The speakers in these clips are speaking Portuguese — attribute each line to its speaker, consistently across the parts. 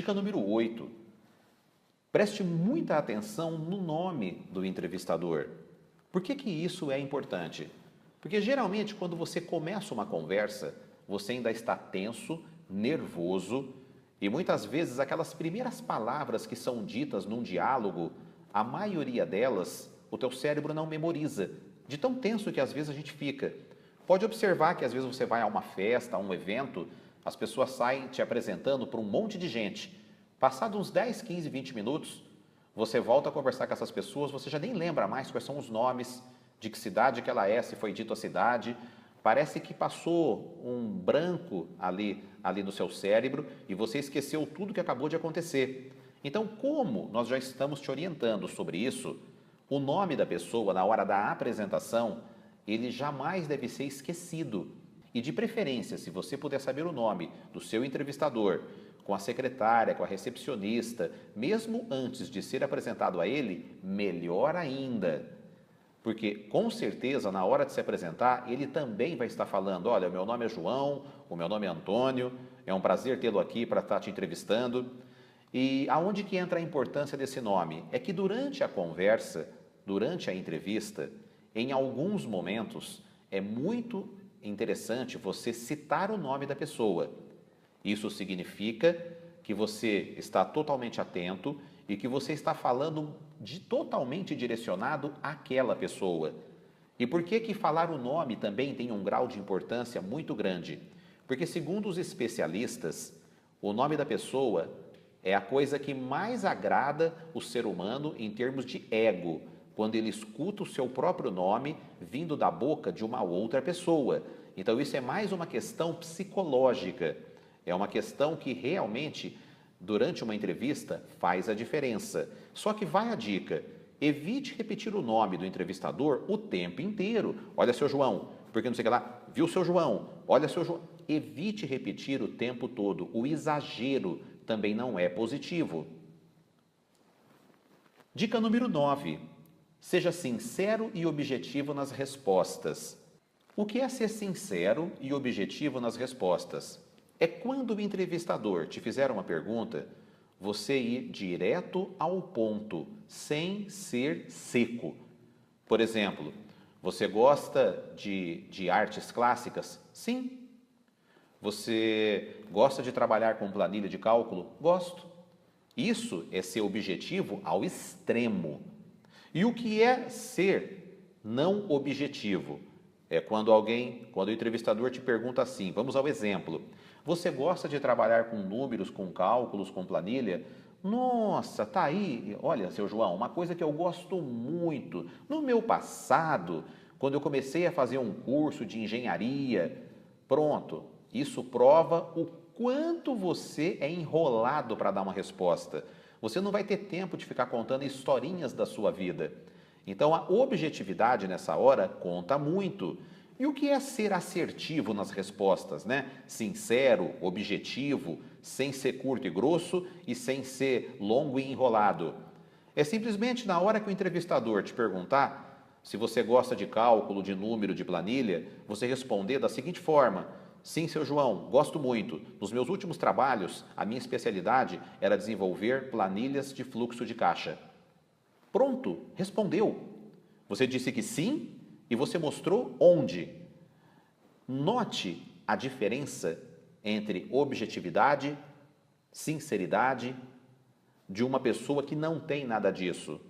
Speaker 1: Dica número 8. Preste muita atenção no nome do entrevistador. Por que isso é importante? Porque geralmente quando você começa uma conversa, você ainda está tenso, nervoso e muitas vezes aquelas primeiras palavras que são ditas num diálogo, a maioria delas, o teu cérebro não memoriza, de tão tenso que às vezes a gente fica. Pode observar que às vezes você vai a uma festa, a um evento, as pessoas saem te apresentando para um monte de gente. Passado uns 10, 15, 20 minutos, você volta a conversar com essas pessoas, você já nem lembra mais quais são os nomes, de que cidade que ela é, se foi dito a cidade. Parece que passou um branco ali no seu cérebro e você esqueceu tudo que acabou de acontecer. Então, como nós já estamos te orientando sobre isso, o nome da pessoa na hora da apresentação, ele jamais deve ser esquecido. E de preferência, se você puder saber o nome do seu entrevistador, com a secretária, com a recepcionista, mesmo antes de ser apresentado a ele, melhor ainda. Porque, com certeza, na hora de se apresentar, ele também vai estar falando, olha, o meu nome é João, o meu nome é Antônio, é um prazer tê-lo aqui para estar te entrevistando. E aonde que entra a importância desse nome? É que durante a conversa, durante a entrevista, em alguns momentos, é muito interessante você citar o nome da pessoa. Isso significa que você está totalmente atento e que você está falando totalmente direcionado àquela pessoa. E por que falar o nome também tem um grau de importância muito grande? Porque, segundo os especialistas, o nome da pessoa é a coisa que mais agrada o ser humano em termos de ego, quando ele escuta o seu próprio nome vindo da boca de uma outra pessoa. Então, isso é mais uma questão psicológica, é uma questão que realmente, durante uma entrevista, faz a diferença. Só que vai a dica, evite repetir o nome do entrevistador o tempo inteiro. Olha, seu João, porque não sei o que lá, viu, seu João? Olha, seu João. Evite repetir o tempo todo, o exagero também não é positivo. Dica número 9. Seja sincero e objetivo nas respostas. O que é ser sincero e objetivo nas respostas? É quando o entrevistador te fizer uma pergunta, você ir direto ao ponto, sem ser seco. Por exemplo, você gosta de artes clássicas? Sim. Você gosta de trabalhar com planilha de cálculo? Gosto. Isso é ser objetivo ao extremo. E o que é ser não objetivo? É quando o entrevistador te pergunta assim, vamos ao exemplo, você gosta de trabalhar com números, com cálculos, com planilha? Nossa, tá aí, olha, seu João, uma coisa que eu gosto muito. No meu passado, quando eu comecei a fazer um curso de engenharia, pronto, isso prova o quanto você é enrolado para dar uma resposta. Você não vai ter tempo de ficar contando historinhas da sua vida. Então, a objetividade nessa hora conta muito. E o que é ser assertivo nas respostas, né? Sincero, objetivo, sem ser curto e grosso e sem ser longo e enrolado. É simplesmente na hora que o entrevistador te perguntar se você gosta de cálculo, de número, de planilha, você responder da seguinte forma: sim, seu João, gosto muito. Nos meus últimos trabalhos, a minha especialidade era desenvolver planilhas de fluxo de caixa. Pronto, respondeu. Você disse que sim e você mostrou onde. Note a diferença entre objetividade, sinceridade de uma pessoa que não tem nada disso.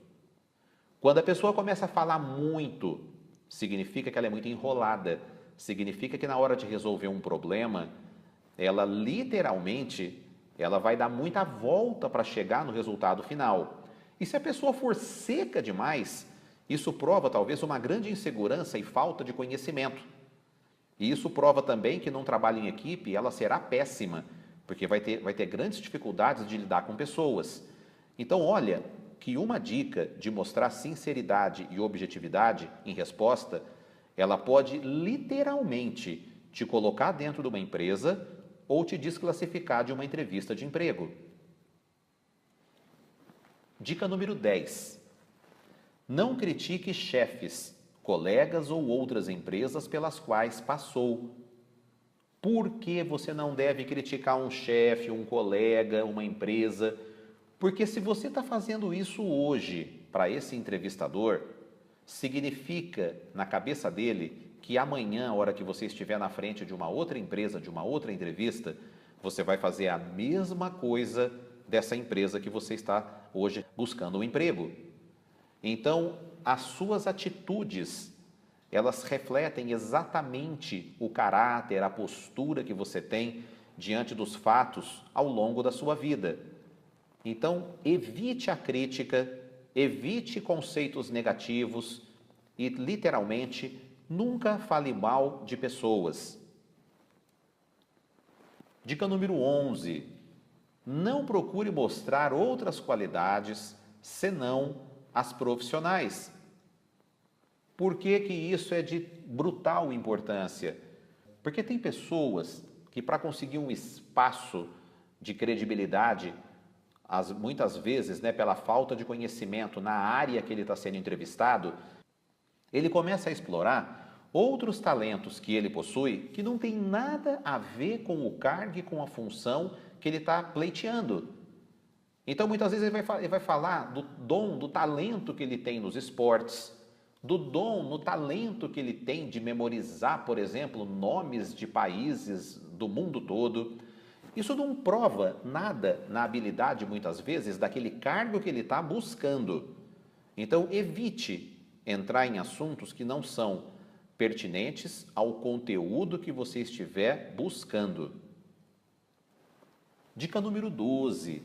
Speaker 1: Quando a pessoa começa a falar muito, significa que ela é muito enrolada, significa que na hora de resolver um problema, ela literalmente, ela vai dar muita volta para chegar no resultado final. E se a pessoa for seca demais, isso prova talvez uma grande insegurança e falta de conhecimento. E isso prova também que num trabalho em equipe ela será péssima, porque vai ter grandes dificuldades de lidar com pessoas. Então, olha, que uma dica de mostrar sinceridade e objetividade em resposta, ela pode literalmente te colocar dentro de uma empresa ou te desclassificar de uma entrevista de emprego. Dica número 10. Não critique chefes, colegas ou outras empresas pelas quais passou. Por que você não deve criticar um chefe, um colega, uma empresa? Porque se você está fazendo isso hoje para esse entrevistador, significa na cabeça dele que amanhã, a hora que você estiver na frente de uma outra empresa, de uma outra entrevista, você vai fazer a mesma coisa dessa empresa que você está hoje buscando um emprego. Então, as suas atitudes, elas refletem exatamente o caráter, a postura que você tem diante dos fatos ao longo da sua vida. Então, evite a crítica, evite conceitos negativos e, literalmente, nunca fale mal de pessoas. Dica número 11. Não procure mostrar outras qualidades senão as profissionais. Por que que isso é de brutal importância? Porque tem pessoas que, para conseguir um espaço de credibilidade, muitas vezes, pela falta de conhecimento na área que ele está sendo entrevistado, ele começa a explorar outros talentos que ele possui que não tem nada a ver com o cargo e com a função que ele está pleiteando. Então, muitas vezes ele vai falar do dom, do talento que ele tem nos esportes, do dom, no talento que ele tem de memorizar, por exemplo, nomes de países do mundo todo. Isso não prova nada na habilidade, muitas vezes, daquele cargo que ele está buscando. Então, evite entrar em assuntos que não são pertinentes ao conteúdo que você estiver buscando. Dica número 12.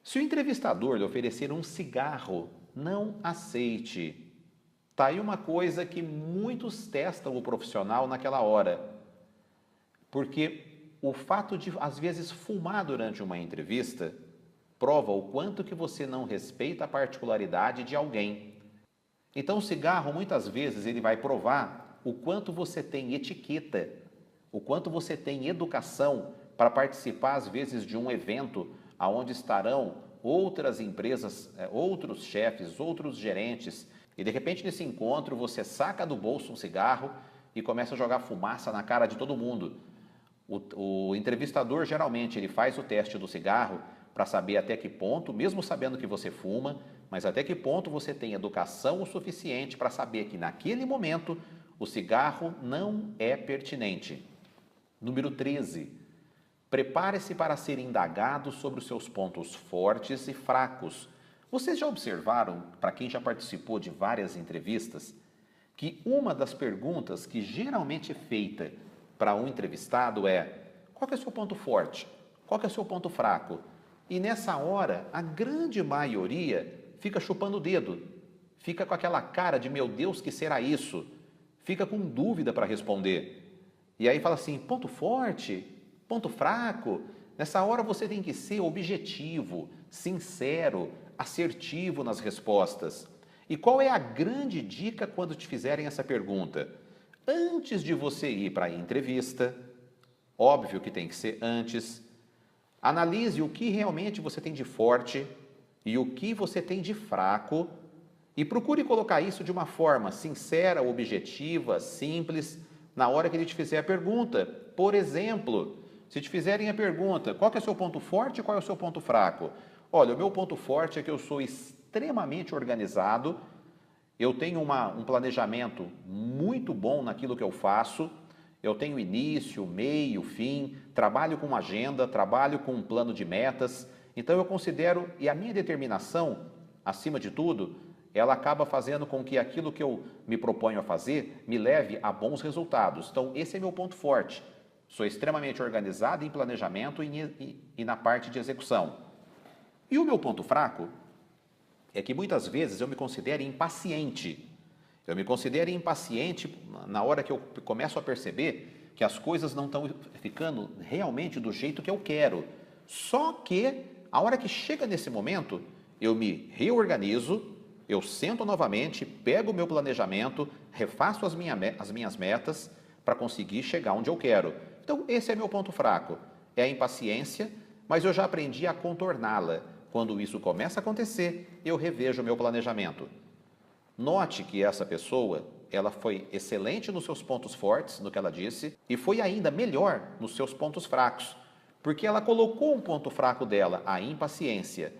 Speaker 1: Se o entrevistador lhe oferecer um cigarro, não aceite. Está aí uma coisa que muitos testam o profissional naquela hora. Porque o fato de, às vezes, fumar durante uma entrevista prova o quanto que você não respeita a particularidade de alguém. Então, o cigarro, muitas vezes, ele vai provar o quanto você tem etiqueta, o quanto você tem educação para participar, às vezes, de um evento onde estarão outras empresas, outros chefes, outros gerentes, e de repente nesse encontro você saca do bolso um cigarro e começa a jogar fumaça na cara de todo mundo. O entrevistador geralmente ele faz o teste do cigarro para saber até que ponto, mesmo sabendo que você fuma, mas até que ponto você tem educação o suficiente para saber que naquele momento o cigarro não é pertinente. Número 13. Prepare-se para ser indagado sobre os seus pontos fortes e fracos. Vocês já observaram, para quem já participou de várias entrevistas, que uma das perguntas que geralmente é feita para um entrevistado é: qual que é o seu ponto forte? Qual que é o seu ponto fraco? E nessa hora, a grande maioria fica chupando o dedo, fica com aquela cara de meu Deus, que será isso? Fica com dúvida para responder. E aí fala assim: ponto forte? Ponto fraco? Nessa hora você tem que ser objetivo, sincero, assertivo nas respostas. E qual é a grande dica quando te fizerem essa pergunta? Antes de você ir para a entrevista, óbvio que tem que ser antes, analise o que realmente você tem de forte e o que você tem de fraco e procure colocar isso de uma forma sincera, objetiva, simples, na hora que ele te fizer a pergunta. Por exemplo, se te fizerem a pergunta: qual que é o seu ponto forte e qual é o seu ponto fraco? Olha, o meu ponto forte é que eu sou extremamente organizado, eu tenho um planejamento muito bom naquilo que eu faço, eu tenho início, meio, fim, trabalho com agenda, trabalho com um plano de metas, então eu considero, e a minha determinação, acima de tudo, ela acaba fazendo com que aquilo que eu me proponho a fazer me leve a bons resultados. Então, esse é meu ponto forte. Sou extremamente organizado em planejamento e na parte de execução. E o meu ponto fraco é que muitas vezes eu me considero impaciente. Eu me considero impaciente na hora que eu começo a perceber que as coisas não estão ficando realmente do jeito que eu quero. Só que, a hora que chega nesse momento, eu me reorganizo, eu sento novamente, pego o meu planejamento, refaço as minhas metas para conseguir chegar onde eu quero. Então, esse é meu ponto fraco, é a impaciência, mas eu já aprendi a contorná-la. Quando isso começa a acontecer, eu revejo o meu planejamento. Note que essa pessoa ela foi excelente nos seus pontos fortes, no que ela disse, e foi ainda melhor nos seus pontos fracos, porque ela colocou um ponto fraco dela, a impaciência.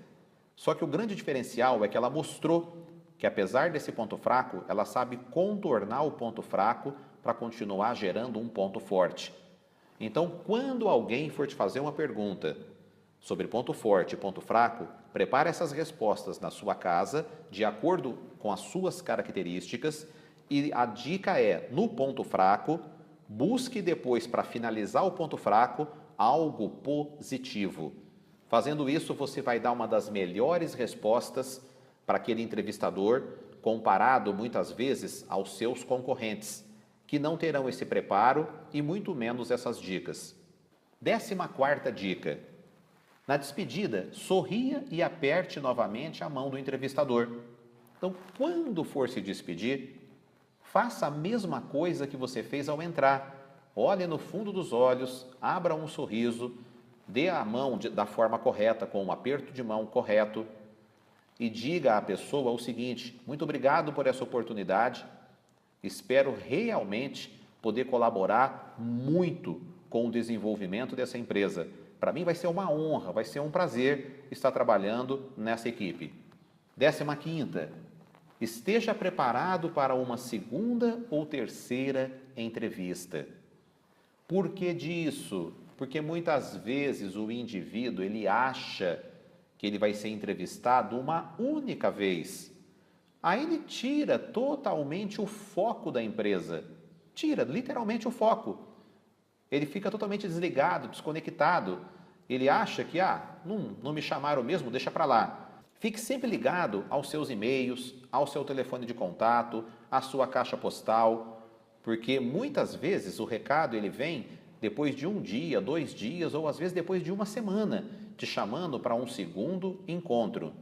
Speaker 1: Só que o grande diferencial é que ela mostrou que, apesar desse ponto fraco, ela sabe contornar o ponto fraco para continuar gerando um ponto forte. Então, quando alguém for te fazer uma pergunta sobre ponto forte e ponto fraco, prepare essas respostas na sua casa, de acordo com as suas características, e a dica é, no ponto fraco, busque depois, para finalizar o ponto fraco, algo positivo. Fazendo isso, você vai dar uma das melhores respostas para aquele entrevistador, comparado muitas vezes aos seus concorrentes, que não terão esse preparo e muito menos essas dicas. 14ª dica. Na despedida, sorria e aperte novamente a mão do entrevistador. Então, quando for se despedir, faça a mesma coisa que você fez ao entrar. Olhe no fundo dos olhos, abra um sorriso, dê a mão da forma correta, com um aperto de mão correto, e diga à pessoa o seguinte: muito obrigado por essa oportunidade, espero realmente poder colaborar muito com o desenvolvimento dessa empresa. Para mim vai ser uma honra, vai ser um prazer estar trabalhando nessa equipe. 15ª, esteja preparado para uma segunda ou terceira entrevista. Por que disso? Porque muitas vezes o indivíduo ele acha que ele vai ser entrevistado uma única vez. Aí ele tira totalmente o foco da empresa. Tira literalmente o foco. Ele fica totalmente desligado, desconectado. Ele acha que, não me chamaram mesmo, deixa para lá. Fique sempre ligado aos seus e-mails, ao seu telefone de contato, à sua caixa postal, porque muitas vezes o recado ele vem depois de um dia, 2 dias ou às vezes depois de uma semana, te chamando para um segundo encontro.